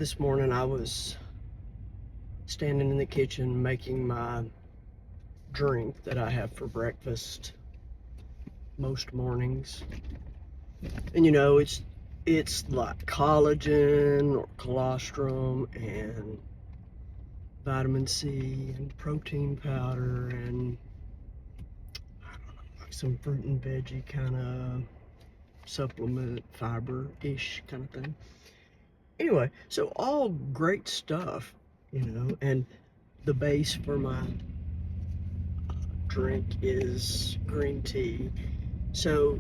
This morning I was standing in the kitchen making my drink that I have for breakfast most mornings. And it's like collagen or colostrum and vitamin C and protein powder and I don't know, like some fruit and veggie kind of supplement fiber-ish kind of thing. Anyway, so all great stuff, and the base for my drink is green tea. So,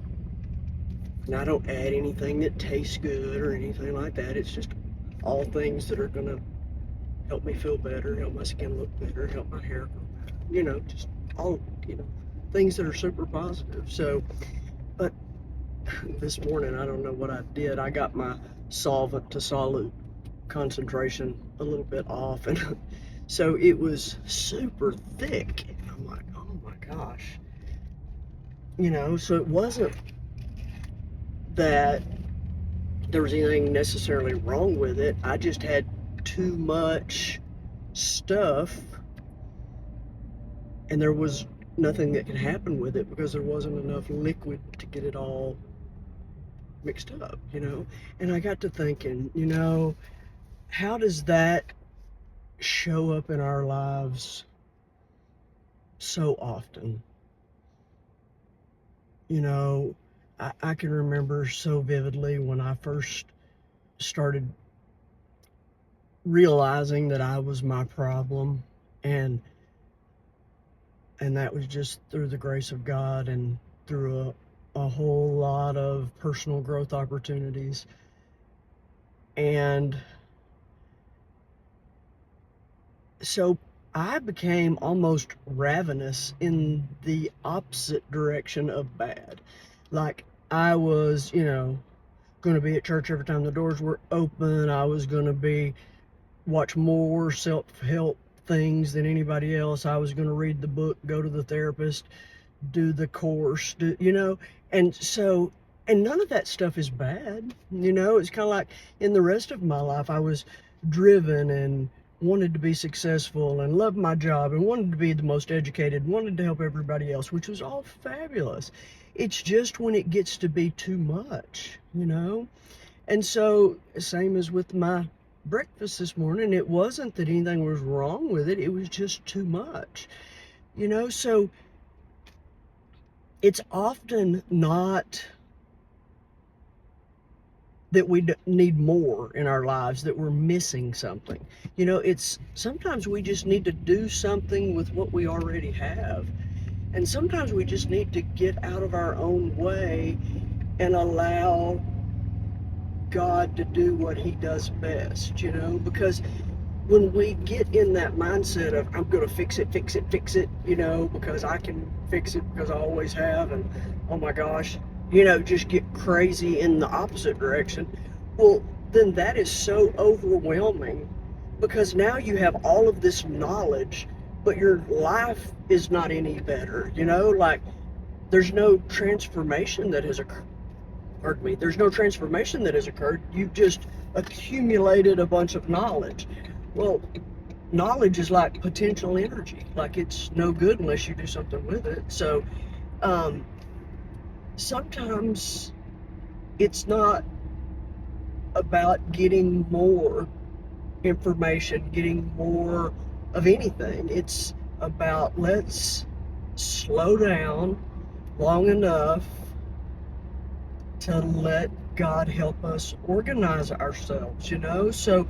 and I don't add anything that tastes good or anything like that. It's just all things that are going to help me feel better, help my skin look better, help my hair grow better. Just all, things that are super positive. So, but this morning, I don't know what I did. I got my solvent to solute concentration a little bit off, and so it was super thick. And I'm like, oh my gosh. So it wasn't that there was anything necessarily wrong with it. I just had too much stuff, and there was nothing that could happen with it because there wasn't enough liquid to get it all mixed up, And I got to thinking, how does that show up in our lives so often? I can remember so vividly when I first started realizing that I was my problem, and that was just through the grace of God and through a whole lot of personal growth opportunities. And so I became almost ravenous in the opposite direction of bad. Like, I was, going to be at church every time the doors were open. I was going to watch more self-help things than anybody else. I was going to read the book, go to the therapist, do the course, and so, and none of that stuff is bad. It's kind of like in the rest of my life, I was driven and wanted to be successful and loved my job and wanted to be the most educated, wanted to help everybody else, which was all fabulous. It's just when it gets to be too much, And so, same as with my breakfast this morning, it wasn't that anything was wrong with it, it was just too much, So it's often not that we need more in our lives, that we're missing something. It's sometimes we just need to do something with what we already have. And sometimes we just need to get out of our own way and allow God to do what he does best, because when we get in that mindset of I'm going to fix it, because I can fix it because I always have, and oh my gosh, just get crazy in the opposite direction, well, then that is so overwhelming because now you have all of this knowledge, but your life is not any better, like there's no transformation that has occurred. Pardon me, there's no transformation that has occurred. You've just accumulated a bunch of knowledge. Well, knowledge is like potential energy. Like, it's no good unless you do something with it. So, sometimes it's not about getting more information, getting more of anything. It's about let's slow down long enough to let God help us organize ourselves, So,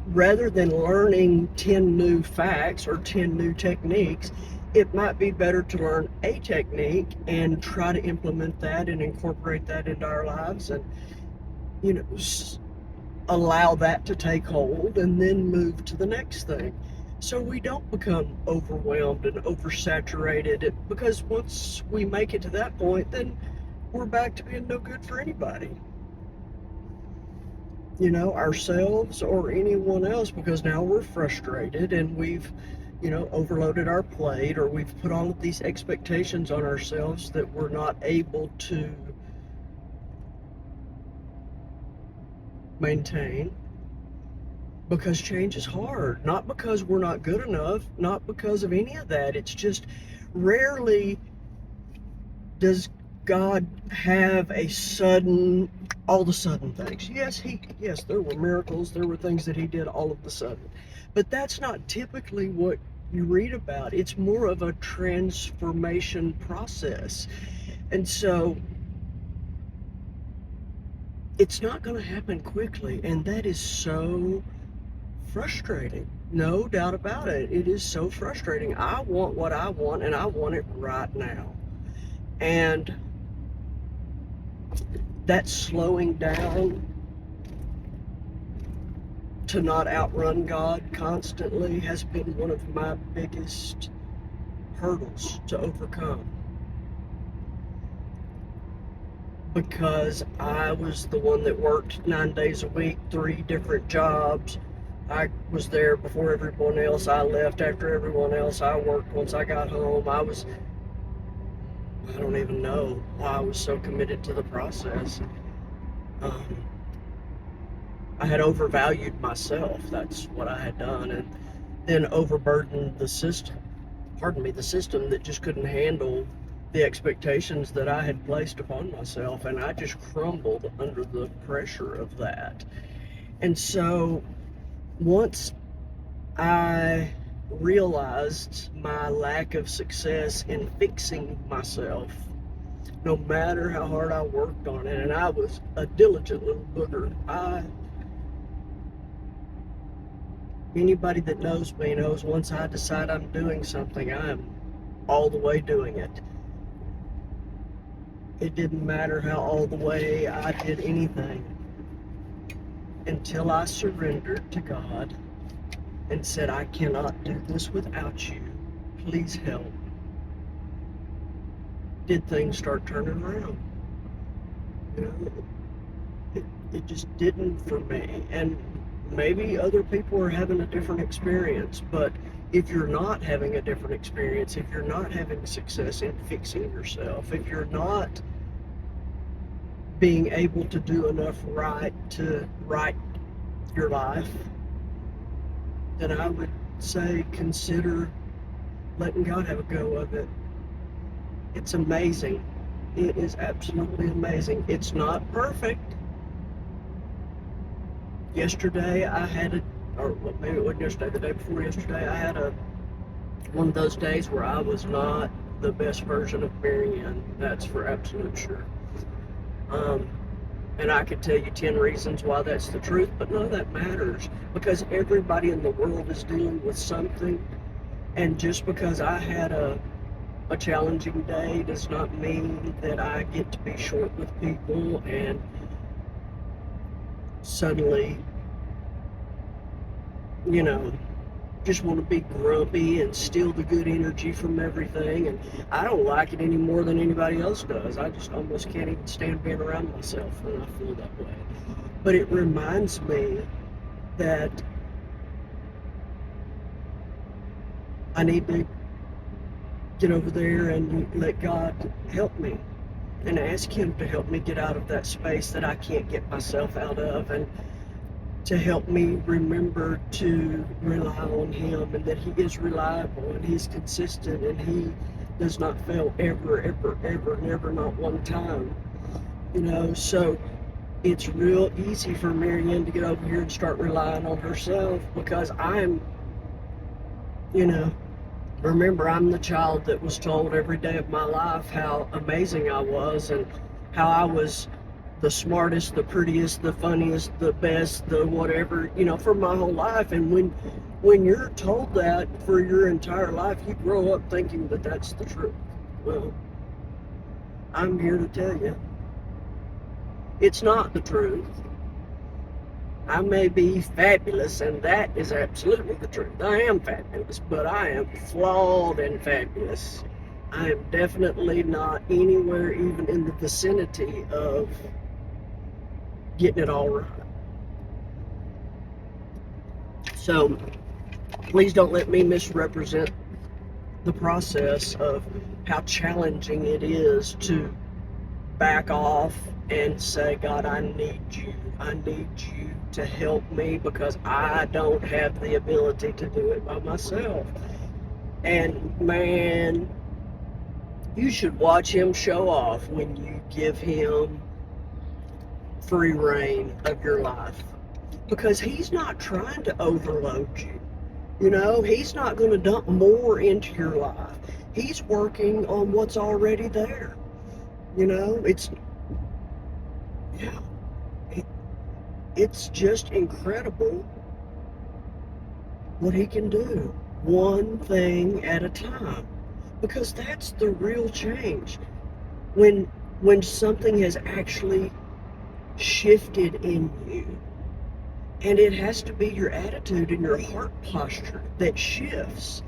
rather than learning 10 new facts or 10 new techniques, it might be better to learn a technique and try to implement that and incorporate that into our lives and, allow that to take hold and then move to the next thing. So we don't become overwhelmed and oversaturated, because once we make it to that point, then we're back to being no good for anybody. Ourselves or anyone else, because now we're frustrated and we've, overloaded our plate, or we've put all of these expectations on ourselves that we're not able to maintain, because change is hard. Not because we're not good enough, not because of any of that. It's just rarely does God have all the sudden things. Yes, there were miracles, there were things that he did all of the sudden. But that's not typically what you read about. It's more of a transformation process. And so it's not going to happen quickly, and that is so frustrating. No doubt about it. It is so frustrating. I want what I want, and I want it right now. And that slowing down to not outrun God constantly has been one of my biggest hurdles to overcome. Because I was the one that worked 9 days a week, 3 different jobs. I was there before everyone else. I left after everyone else. I worked once I got home. I don't even know why I was so committed to the process. I had overvalued myself. That's what I had done, and then overburdened the system. The system that just couldn't handle the expectations that I had placed upon myself, and I just crumbled under the pressure of that. And so once I realized my lack of success in fixing myself, no matter how hard I worked on it, and I was a diligent little booger. Anybody that knows me knows once I decide I'm doing something, I'm all the way doing it. It didn't matter how all the way I did anything until I surrendered to God and said, I cannot do this without you. Please help. Did things start turning around? You know, it just didn't for me. And maybe other people are having a different experience, but if you're not having a different experience, if you're not having success in fixing yourself, if you're not being able to do enough right to right your life, then I would say consider letting God have a go of it. It's amazing. It is absolutely amazing. It's not perfect. Yesterday I had maybe it wasn't yesterday, the day before yesterday, I had one of those days where I was not the best version of Marianne. That's for absolute sure. And I could tell you 10 reasons why that's the truth, but none of that matters, because everybody in the world is dealing with something. And just because I had a challenging day does not mean that I get to be short with people and suddenly, just want to be grumpy and steal the good energy from everything. And I don't like it any more than anybody else does. I just almost can't even stand being around myself when I feel that way. But it reminds me that I need to get over there and let God help me and ask Him to help me get out of that space that I can't get myself out of, and to help me remember to rely on Him, and that He is reliable and He's consistent and He does not fail ever, never, not one time. So it's real easy for Marianne to get over here and start relying on herself, because remember, I'm the child that was told every day of my life how amazing I was and how I was the smartest, the prettiest, the funniest, the best, the whatever, for my whole life. And when you're told that for your entire life, you grow up thinking that that's the truth. Well, I'm here to tell you, it's not the truth. I may be fabulous, and that is absolutely the truth. I am fabulous, but I am flawed and fabulous. I am definitely not anywhere even in the vicinity of getting it all right. So please don't let me misrepresent the process of how challenging it is to back off and say, God, I need you. I need you to help me because I don't have the ability to do it by myself. And man, you should watch him show off when you give him free reign of your life, because he's not trying to overload you. You know, he's not going to dump more into your life. He's working on what's already there. You know, yeah, it's just incredible what he can do, one thing at a time, because that's the real change. When something has actually shifted in you, and it has to be your attitude and your heart posture that shifts.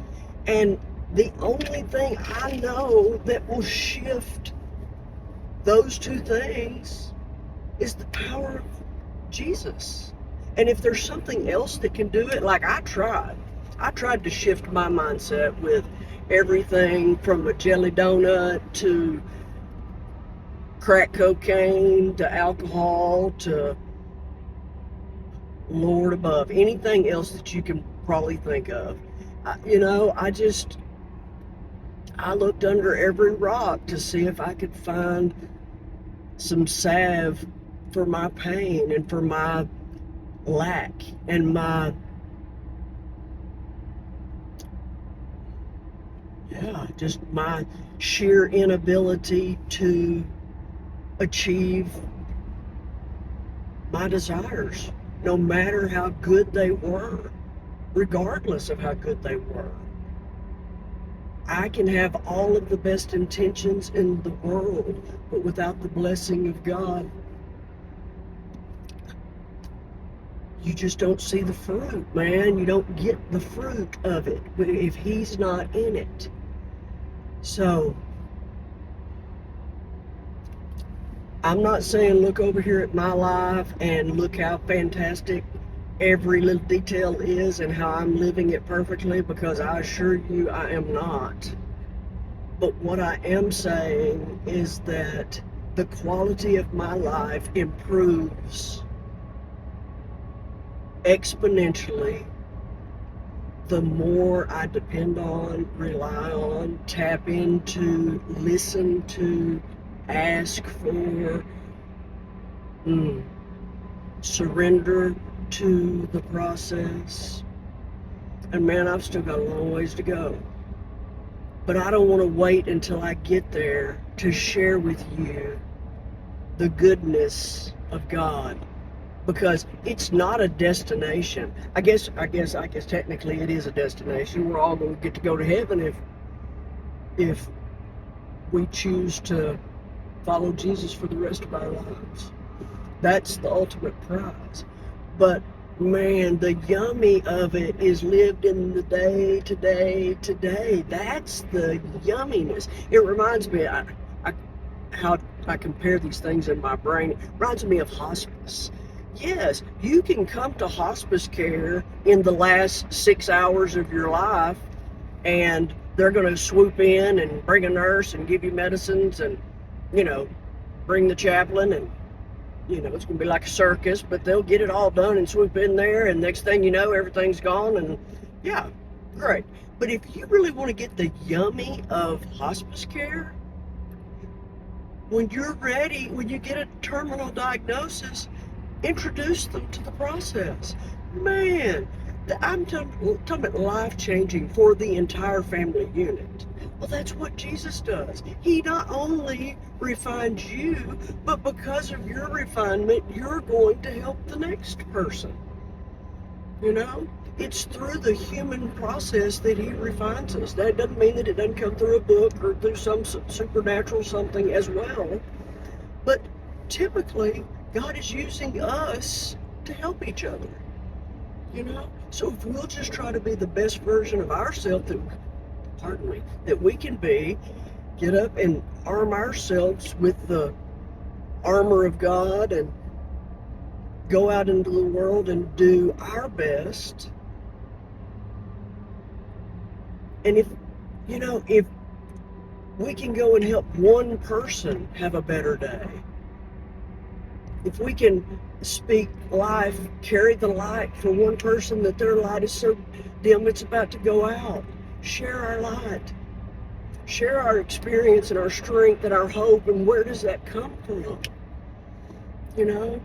And the only thing I know that will shift those two things is the power of Jesus. And if there's something else that can do it, like I tried to shift my mindset with everything from a jelly donut to crack cocaine to alcohol to Lord above, anything else that you can probably think of. I looked under every rock to see if I could find some salve for my pain and for my lack and just my sheer inability to achieve my desires, no matter how good they were, regardless of how good they were. I can have all of the best intentions in the world, but without the blessing of God, you just don't see the fruit, man. You don't get the fruit of it if he's not in it. So, I'm not saying look over here at my life and look how fantastic every little detail is and how I'm living it perfectly, because I assure you I am not. But what I am saying is that the quality of my life improves exponentially the more I depend on, rely on, tap into, listen to, ask for, surrender to the process. And man, I've still got a long ways to go. But I don't want to wait until I get there to share with you the goodness of God, because it's not a destination. I guess technically it is a destination. We're all going to get to go to heaven if we choose to follow Jesus for the rest of our lives. That's the ultimate prize. But man, the yummy of it is lived in the day, today. That's the yumminess. It reminds me, how I compare these things in my brain. It reminds me of hospice. Yes, you can come to hospice care in the last 6 hours of your life, and they're going to swoop in and bring a nurse and give you medicines and, bring the chaplain, and, it's going to be like a circus, but they'll get it all done and swoop in there, and next thing you know, everything's gone, and yeah, great. But if you really want to get the yummy of hospice care, when you're ready, when you get a terminal diagnosis, introduce them to the process. Man, I'm talking about life-changing for the entire family unit. Well, that's what Jesus does. He not only refines you, but because of your refinement, you're going to help the next person. It's through the human process that he refines us. That doesn't mean that it doesn't come through a book or through some supernatural something as well. But typically, God is using us to help each other. So if we'll just try to be the best version of ourselves that we can be, get up and arm ourselves with the armor of God and go out into the world and do our best. And if we can go and help one person have a better day, If we can speak life, carry the light for one person that their light is so dim it's about to go out, share our light. Share our experience and our strength and our hope, and where does that come from? You know?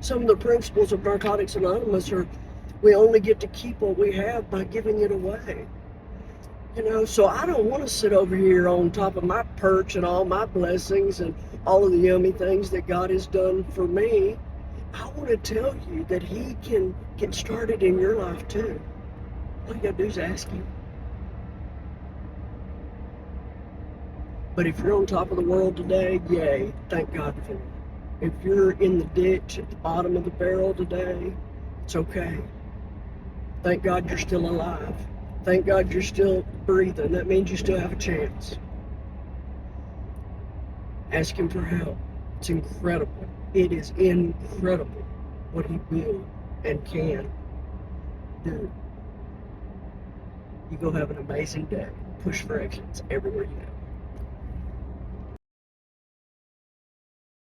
Some of the principles of Narcotics Anonymous are we only get to keep what we have by giving it away. You know, so I don't want to sit over here on top of my perch and all my blessings and all of the yummy things that God has done for me. I want to tell you that He can get started in your life too. All you got to do is ask Him. But if you're on top of the world today, yay, thank God for it. If you're in the ditch at the bottom of the barrel today, it's okay. Thank God you're still alive. Thank God you're still breathing. That means you still have a chance. Ask Him for help. It's incredible. It is incredible what He will and can do. You go have an amazing day. Push for excellence everywhere you go.